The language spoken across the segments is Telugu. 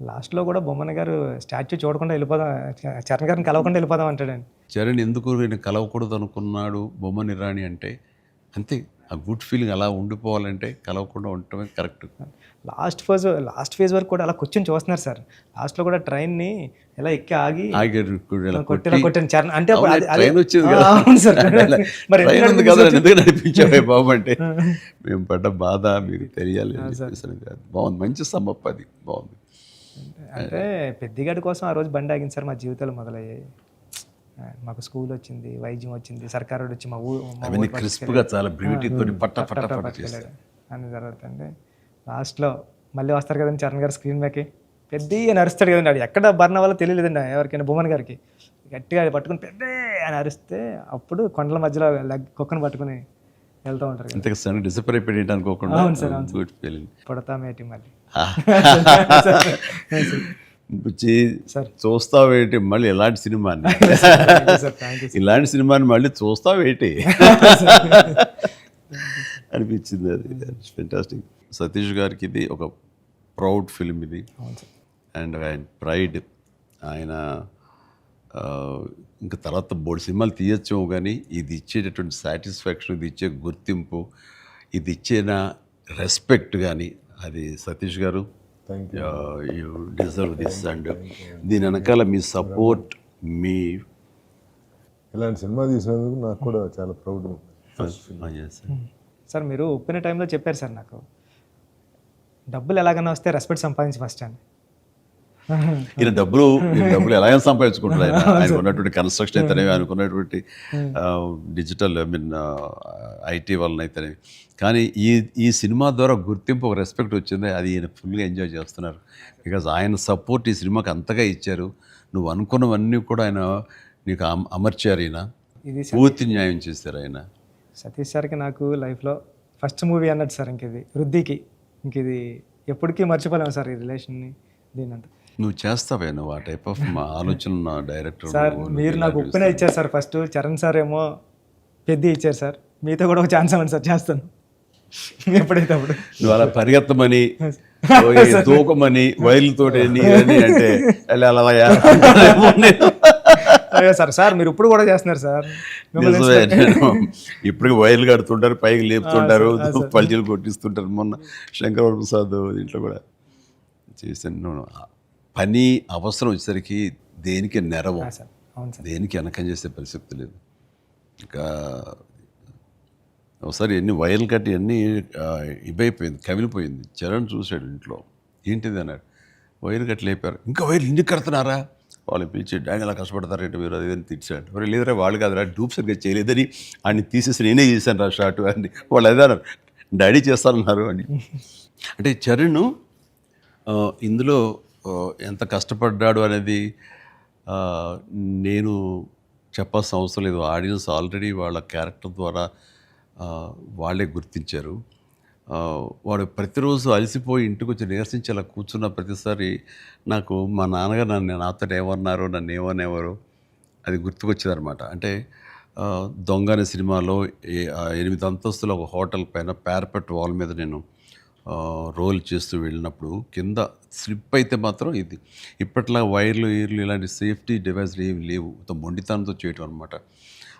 లాస్ట్‌లో కూడా బొమ్మన గారు స్టాచ్యూ చూడకుండా వెళ్ళిపోదాం, చరణ్ గారిని కలవకుండా వెళ్ళిపోదాం అంటాడండి. చరణ్ ఎందుకు నేను కలవకూడదు అనుకున్నాడు బొమ్మని రాణి అంటే అంతే. ఆ గుడ్ ఫీలింగ్ అలా ఉండిపోవాలంటే కలవకుండా ఉండటమే కరెక్ట్. లాస్ట్ ఫేజ్ వరకు కూడా అలా కూర్చొని చూస్తున్నారు సార్. లాస్ట్‌లో కూడా ట్రైన్‌ని ఇలా ఎక్కి ఆగి ఆగారు ఇలా కొట్టిలా కొట్టాను చరణ్ అంటే అవును, అది ట్రైన్ వచ్చింది కదా. అవును సార్. మరి ట్రైన్ ఉంది కదా ఎందుకు నడిపించావే బాబు అంటే మేము పడ్డ బాధ మీకు తెలియాలి అని చెప్పేసి బాగుంది. మంచి సమ్మప్ అది బాగుంది. అంటే పెద్దిగాడి కోసం ఆ రోజు బండి ఆగింది సార్. మా జీవితాలు మొదలయ్యాయి. మాకు స్కూల్ వచ్చింది, వైద్యం వచ్చింది, సర్కారు వచ్చి మా అవన్నీ క్రిస్ప్గా చాలా బ్యూటీతో పట్ట పట్ట పట్ట చేస్తారు అని జరుగుతుంది. లాస్ట్లో మళ్ళీ వస్తారు కదండి చరణ్ గారు స్క్రీన్ మీదకి, పెద్దగా నరుస్తాడు కదండి. అది ఎక్కడ బర్న్ అవ్వాలో తెలియలేదండి ఎవరికైనా. భువన్ గారికి గట్టిగా పట్టుకుని పెద్ద అని అరిస్తే అప్పుడు కొండల మధ్యలో కుక్కను పట్టుకుని వెళ్తూ ఉంటారు. అంతే సడన్ డిసప్పర్ అయిపోయి అనుకోకుండా గుడ్ ఫీలింగ్. పుడతామేటి మళ్ళీ చూస్తావేటి మళ్ళీ ఇలాంటి సినిమాని ఇలాంటి సినిమాని మళ్ళీ చూస్తావేటి అనిపించింది. అది ఫెంటాస్టిక్. సతీష్ గారికి ఇది ఒక ప్రౌడ్ ఫిలిం ఇది. అండ్ ఆయన ప్రైడ్. ఆయన ఇంకా తర్వాత బోర్డు సినిమాలు తీయచ్చేమో కానీ ఇది ఇచ్చేటటువంటి సాటిస్ఫాక్షన్, ఇది ఇచ్చే గుర్తింపు, ఇది ఇచ్చిన రెస్పెక్ట్ కానీ అది సతీష్ గారు యూ డిజర్వ్ దిస్. అండ్ దీని వెనకాల మీ సపోర్ట్, మీ ఇలాంటి సినిమా తీసినందుకు నాకు కూడా చాలా ప్రౌడ్. సార్ మీరు ఒప్పిన టైంలో చెప్పారు సార్ నాకు, డబ్బులు ఎలాగైనా వస్తే రెస్పెక్ట్ సంపాదించి ఫస్ట్ అని. ఈయన డబ్బులు ఎలా సంపాదించుకుంటారు ఆయన. ఆయనకు ఉన్నటువంటి కన్స్ట్రక్షన్ అయితేనే, ఆయనకున్నటువంటి డిజిటల్ ఐటీ వలన అయితేనే. కానీ ఈ సినిమా ద్వారా గుర్తింపు, ఒక రెస్పెక్ట్ వచ్చింది. అది ఈయన ఫుల్గా ఎంజాయ్ చేస్తున్నారు. బికాజ్ ఆయన సపోర్ట్ ఈ సినిమాకి అంతగా ఇచ్చారు. నువ్వు అనుకున్నవన్నీ కూడా ఆయన నీకు అమర్చారు. ఈయన పూర్తి న్యాయం చేశారు ఆయన. సతీష్ సార్కి నాకు లైఫ్లో ఫస్ట్ మూవీ అన్నట్టు సార్. ఇంక వృద్ధికి ఇది ఎప్పటికీ మర్చిపోలేము సార్ ఈ రిలేషన్ని. దీనంతా నువ్వు చేస్తావే, నువ్వు ఆ టైప్ ఆఫ్ మా ఆలోచన డైరెక్టర్ సార్. మీరు నాకు ఉప్పిన ఇచ్చారు సార్ ఫస్ట్, చరణ్ సార్ ఏమో పెద్ద ఇచ్చారు సార్. మీతో కూడా ఒక ఛాన్స్ అవ్వండి సార్, చేస్తాను ఎప్పుడైతే అప్పుడు. నువ్వు అలా పరిగెత్తమని తూకమని వైర్లతో అంటే అయ్యో సార్ మీరు ఇప్పుడు కూడా చేస్తున్నారు సార్. ఇప్పటికి వైర్లు కడుతుంటారు, పైకి లేపుతుంటారు, పల్చీలు కొట్టిస్తుంటారు. మొన్న శంకర ప్రసాద్ దీంట్లో కూడా చేశాను. పని అవసరం వచ్చేసరికి దేనికి నెరవం, దేనికి వెనకం చేసే పరిస్థితి లేదు. ఇంకా ఒకసారి ఎన్ని వైర్లు కట్టి అన్నీ ఇవైపోయింది, కమిలిపోయింది. చరణ్ చూశాడు ఇంట్లో, ఏంటిది అన్నాడు. వైర్లు కట్టి లేపారు. ఇంకా వైర్లు ఇంటికి కడుతున్నారా? వాళ్ళు పిలిచి డాంగ్ అలా కష్టపడతారంటే మీరు అది అని తిట్టాడు. మరి లేదరా వాళ్ళు కాదురా డూప్ సరిగ్గా చేయలేదని ఆయన్ని తీసేసి నేనే చేశాను రా షార్ట్ అని వాళ్ళు అదే అన్నారు. డాడీ చేస్తానన్నారు అని. అంటే చరణ్ ఇందులో ఎంత కష్టపడ్డాడు అనేది నేను చెప్పాల్సిన అవసరం లేదు. ఆడియన్స్ ఆల్రెడీ వాళ్ళ క్యారెక్టర్ ద్వారా వాళ్ళే గుర్తించారు. వాడు ప్రతిరోజు అలసిపోయి ఇంటికి వచ్చి నీరసించి అలా కూర్చున్న ప్రతిసారి నాకు మా నాన్నగారు నాతో ఏమన్నారో, నన్ను ఏమనేవారో అది గుర్తుకొచ్చేదనమాట. అంటే దొంగ అనే సినిమాలో 8 అంతస్తుల ఒక హోటల్ పైన పారపెట్ వాల్ మీద నేను రోల్ చేస్తూ వెళ్ళినప్పుడు కింద స్లిప్ అయితే మాత్రం ఇది ఇప్పట్లా వైర్లు ఇలాంటి సేఫ్టీ డివైస్లు ఏమి లేవు. మొండితనంతో చేయటం అనమాట.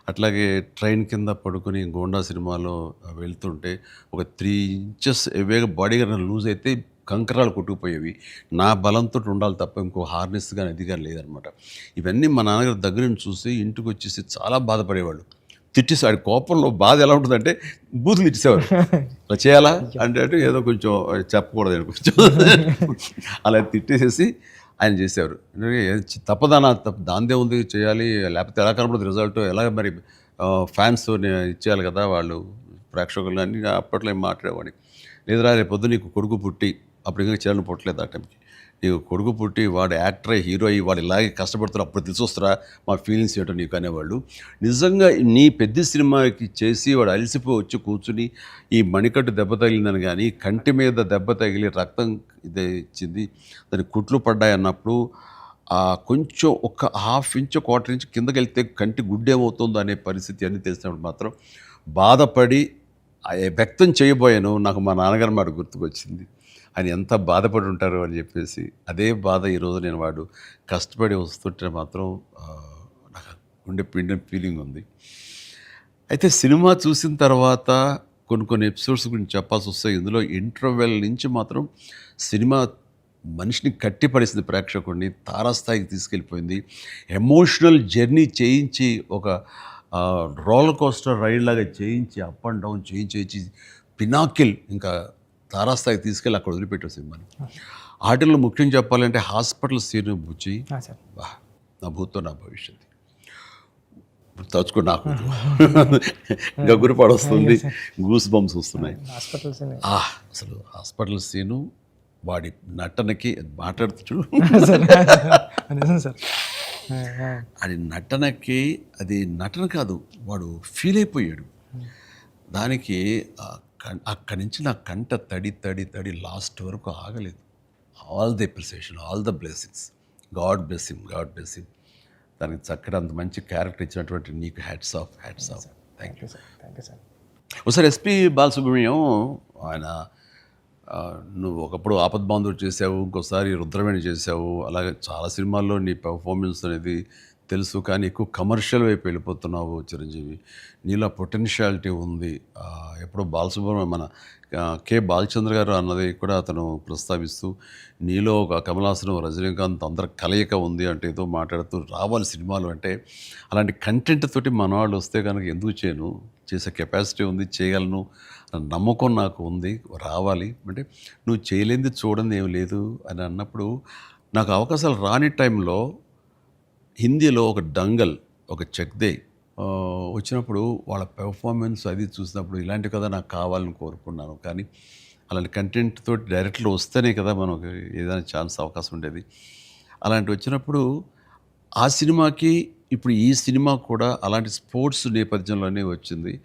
అట్లాగే ట్రైన్ కింద పడుకొని గోండా సినిమాలో వెళ్తుంటే ఒక 3 ఇంచెస్ ఎవేగా బాడీగా లూజ్ అయితే కంకరాలు కొట్టుకుపోయేవి. నా బలంతో ఉండాలి తప్ప ఇంకో హార్నెస్ కానీ అది కానీ లేదనమాట. ఇవన్నీ మా నాన్నగారి దగ్గర నుంచి చూసి ఇంటికి వచ్చేసి చాలా బాధపడేవాళ్ళు. తిట్టేసి ఆడి కోపంలో బాధ ఎలా ఉంటుందంటే బూతులు ఇచ్చేసేవారు. అలా చేయాలా అంటే ఏదో కొంచెం చెప్పకూడదు కొంచెం అలా తిట్టేసేసి ఆయన చేసేవారు. తప్పదానా దాందే ఉంది చేయాలి, లేకపోతే ఎలా కనపడదు రిజల్ట్, ఎలాగ మరి ఫ్యాన్స్ ఇచ్చేయాలి కదా వాళ్ళు ప్రేక్షకులు అని అప్పట్లో మాట్లాడేవాడిని. లేదురా రేపు పొద్దు నీకు కొడుకు పుట్టి, అప్పుడు ఇంకా చరణ్ పుట్టలేదు ఆ టైంకి, నీకు కొడుకు పుట్టి వాడు యాక్టర్ అయ్యి హీరో అయ్యి వాడు ఇలాగే కష్టపడుతున్నారు, అప్పుడు తెలిసి వస్తారా మా ఫీలింగ్స్ ఏంటో నీకు అనేవాళ్ళు. నిజంగా నీ పెద్ద సినిమాకి చేసి వాడు అలసిపోయి వచ్చి కూర్చుని ఈ మణికట్టు దెబ్బ తగిలిందని కానీ, కంటి మీద దెబ్బ తగిలి రక్తం ఇదే ఇచ్చింది, దాని కుట్లు పడ్డాయి అన్నప్పుడు కొంచెం ఒక 1/2 ఇంచ్ 1/4 ఇంచ్ కిందకి వెళ్తే కంటి గుడ్డేమవుతుందో అనే పరిస్థితి అన్నీ తెలిసినప్పుడు మాత్రం బాధపడి వ్యక్తం చేయబోయాను. నాకు మా నాన్నగారు మాట గుర్తుకొచ్చింది. ఆయన ఎంత బాధపడి ఉంటారు అని చెప్పేసి అదే బాధ ఈరోజు నేను వాడు కష్టపడి వస్తుంటే మాత్రం నాకు గుండె పిండిన ఫీలింగ్ ఉంది. అయితే సినిమా చూసిన తర్వాత కొన్ని ఎపిసోడ్స్ గురించి చెప్పాల్సి వస్తాయి. ఇందులో ఇంటర్వెల్ నుంచి మాత్రం సినిమా మనిషిని కట్టిపడేసింది, ప్రేక్షకుడిని తారాస్థాయికి తీసుకెళ్ళిపోయింది. ఎమోషనల్ జర్నీ చేయించి ఒక రోలర్ కోస్టర్ రైడ్ లాగా చేయించి అప్ అండ్ డౌన్ చేయించి పినాకిల్ ఇంకా తారాస్థాయికి తీసుకెళ్ళి అక్కడ వదిలిపెట్టారు సినిమాని. ఆటల్లో ముఖ్యంగా చెప్పాలంటే హాస్పిటల్ సీన్ బుచ్చి సార్. బా, నా భూతో నా భవిష్యత్తు తలుచుకో నాకు గగురు పడొస్తుంది, గూస్ బంప్స్ వస్తున్నాయి. హాస్పిటల్స్ అసలు హాస్పిటల్ సీను వాడి నటనకి మాట్లాడుతూ చూడు నిజం సార్. అది నటనకి, అది నటన కాదు, వాడు ఫీల్ అయిపోయాడు దానికి. అక్కడి నుంచి నా కంట తడి తడి తడి లాస్ట్ వరకు ఆగలేదు. All the appreciation, all the blessings, God bless him, God bless him. దానికి చక్కటి అంత మంచి క్యారెక్టర్ ఇచ్చినటువంటి నీకు hats off, hats off. Thank you sir. Thank you sir. ఒకసారి ఎస్పి బాలసుబ్రహ్మణ్యం ఆయన, నువ్వు ఒకప్పుడు ఆపద్బాంధవుడు చేసావు, ఇంకోసారి రుద్రవేణి చేసావు, అలాగే చాలా సినిమాల్లో నీ పెర్ఫార్మెన్స్ అనేది తెలుసు, కానీ ఎక్కువ కమర్షియల్ వైపు వెళ్ళిపోతున్నావు చిరంజీవి. నీలో పొటెన్షియాలిటీ ఉంది. ఎప్పుడో బాలసుబ్రహ్మణ్యం మన కె బాలచంద్ర గారు అన్నది కూడా అతను ప్రస్తావిస్తూ, నీలో ఒక కమలాసనం రజనీకాంత్ అందరి కలయిక ఉంది అంటే ఏదో మాట్లాడుతూ రావాలి సినిమాలు అంటే. అలాంటి కంటెంట్ తోటి మనవాళ్ళు వస్తే కనుక ఎందుకు చేయను, చేసే కెపాసిటీ ఉంది, చేయగలను నమ్మకం నాకు ఉంది, రావాలి అంటే. నువ్వు చేయలేనిది చూడండి ఏం లేదు అని అన్నప్పుడు నాకు అవకాశాలు రాని టైంలో హిందీలో ఒక డంగల్, ఒక చెక్దే వచ్చినప్పుడు వాళ్ళ పెర్ఫార్మెన్స్ అది చూసినప్పుడు ఇలాంటి కదా నాకు కావాలని కోరుకున్నాను. కానీ అలాంటి కంటెంట్ తోటి డైరెక్ట్లో వస్తేనే కదా మనకు ఏదైనా ఛాన్స్ అవకాశం ఉండేది. అలాంటి వచ్చినప్పుడు ఆ సినిమాకి ఇప్పుడు ఈ సినిమా కూడా అలాంటి స్పోర్ట్స్ నేపథ్యంలోనే వచ్చింది.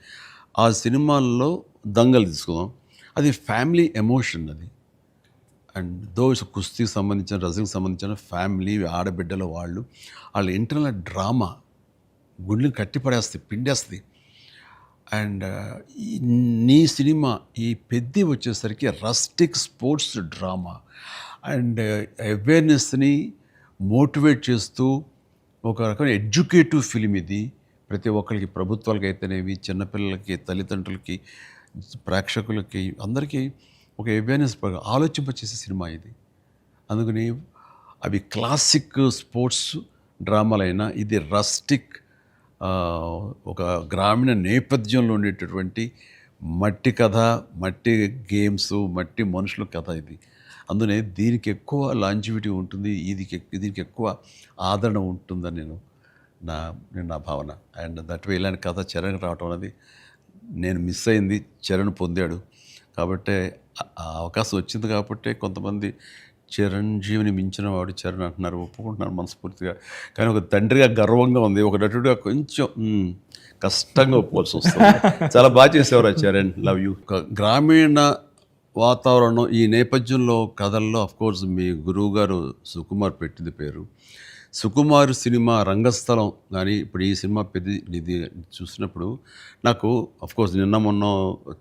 ఆ సినిమాల్లో దంగల్ తీసుకుందాం, అది ఫ్యామిలీ ఎమోషన్ అది. అండ్ దోస్ కుస్తీకి సంబంధించిన, రజనీకి సంబంధించిన ఫ్యామిలీ, ఆడబిడ్డల వాళ్ళ ఇంటర్నల్ డ్రామా గుండెని కట్టిపడేస్తుంది, పిండేస్తుంది. అండ్ నీ సినిమా ఈ పెద్ది వచ్చేసరికి రస్టిక్ స్పోర్ట్స్ డ్రామా అండ్ అవేర్నెస్ని మోటివేట్ చేస్తూ ఒక రకమైన ఎడ్యుకేటివ్ ఫిలిం ఇది. ప్రతి ఒక్కరికి, ప్రభుత్వాలకి అయితేనేవి, చిన్నపిల్లలకి, తల్లిదండ్రులకి, ప్రేక్షకులకి, అందరికీ ఒక అవేర్నెస్ ఆలోచింపచేసే సినిమా ఇది. అందుకని అవి క్లాసిక్ స్పోర్ట్స్ డ్రామాలైనా ఇది రస్టిక్, ఒక గ్రామీణ నేపథ్యంలో ఉండేటటువంటి మట్టి కథ, మట్టి గేమ్స్, మట్టి మనుషుల కథ ఇది. అందునే దీనికి ఎక్కువ లాంజివిటీ ఉంటుంది, దీనికి ఎక్కువ ఆదరణ ఉంటుందని నా భావన. అండ్ దట్ వే ఇలాంటి కథ చరణ్ రావటం అనేది నేను మిస్ అయింది, చరణ్ పొందాడు. కాబట్టి ఆ అవకాశం వచ్చింది కాబట్టి కొంతమంది చిరంజీవిని మించిన వాడు చరణ్ అంటున్నారు, ఒప్పుకుంటున్నారు మనస్ఫూర్తిగా. కానీ ఒక తండ్రిగా గర్వంగా ఉంది, ఒక నటుడిగా కొంచెం కష్టంగా ఒప్పుకోవాల్సి వస్తుంది. చాలా బాగా చేసేవారు చరణ్, లవ్ యూ. గ్రామీణ వాతావరణం ఈ నేపథ్యంలో కథల్లో అఫ్కోర్స్ మీ గురువు గారు సుకుమార్ పెట్టింది పేరు. సుకుమార్ సినిమా రంగస్థలం కానీ ఇప్పుడు ఈ సినిమా ఇది చూసినప్పుడు నాకు అఫ్కోర్స్ నిన్న మొన్న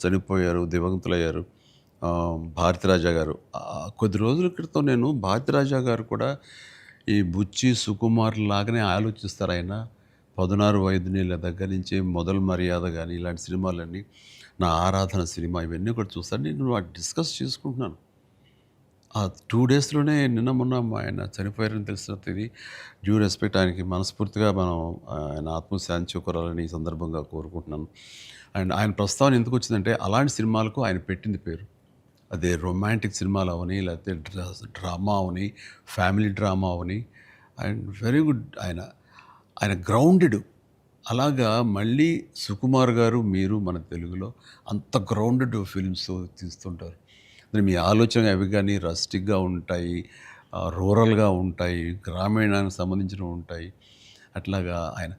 చనిపోయారు, దివంగతులయ్యారు భారతిరాజా గారు. కొద్ది రోజుల క్రితం నేను భారతిరాజా గారు కూడా ఈ బుచ్చి సుకుమార్ లాగానే ఆలోచిస్తారు. ఆయన 16 వయదునీళ్ళ దగ్గర నుంచి మొదలు మర్యాద కానీ ఇలాంటి సినిమాలన్నీ, నా ఆరాధన సినిమా, ఇవన్నీ కూడా చూస్తాను. నేను వాటి డిస్కస్ చేసుకుంటున్నాను. ఆ 2 డేస్లోనే నిన్న మొన్న ఆయన చనిపోయారని తెలిసినది. ఇది డ్యూ రెస్పెక్ట్ ఆయనకి, మనస్ఫూర్తిగా మనం ఆయన ఆత్మశాంతి చేకూరాలని ఈ సందర్భంగా కోరుకుంటున్నాను. అండ్ ఆయన ప్రస్తావన ఎందుకు వచ్చిందంటే అలాంటి సినిమాలకు ఆయన పెట్టింది పేరు. అదే రొమాంటిక్ సినిమాలు అవని, లేకపోతే drama Avani, family drama Avani. And very good, ఆయన గ్రౌండెడ్. అలాగా మళ్ళీ సుకుమార్ గారు, మీరు మన తెలుగులో అంత గ్రౌండెడ్ ఫిల్మ్స్ తీస్తుంటారు. మీ ఆలోచన అవి కానీ రస్టిక్గా ఉంటాయి, రూరల్గా ఉంటాయి, గ్రామీణానికి సంబంధించినవి ఉంటాయి. అట్లాగా ఆయన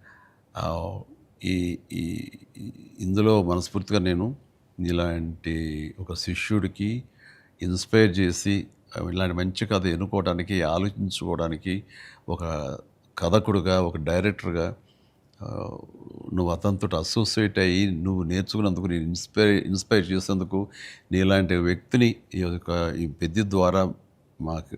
ఇందులో మనస్ఫూర్తిగా నేను ఇలాంటి ఒక శిష్యుడికి ఇన్స్పైర్ చేసి ఇలాంటి మంచి కథ ఎన్నుకోవడానికి, ఆలోచించుకోవడానికి ఒక కథకుడుగా, ఒక డైరెక్టర్గా నువ్వు అతనితో అసోసియేట్ అయ్యి నువ్వు నేర్చుకున్నందుకు, నేను ఇన్స్పైర్ చేసేందుకు, నీలాంటి వ్యక్తిని ఈ పెద్ద ద్వారా మాకు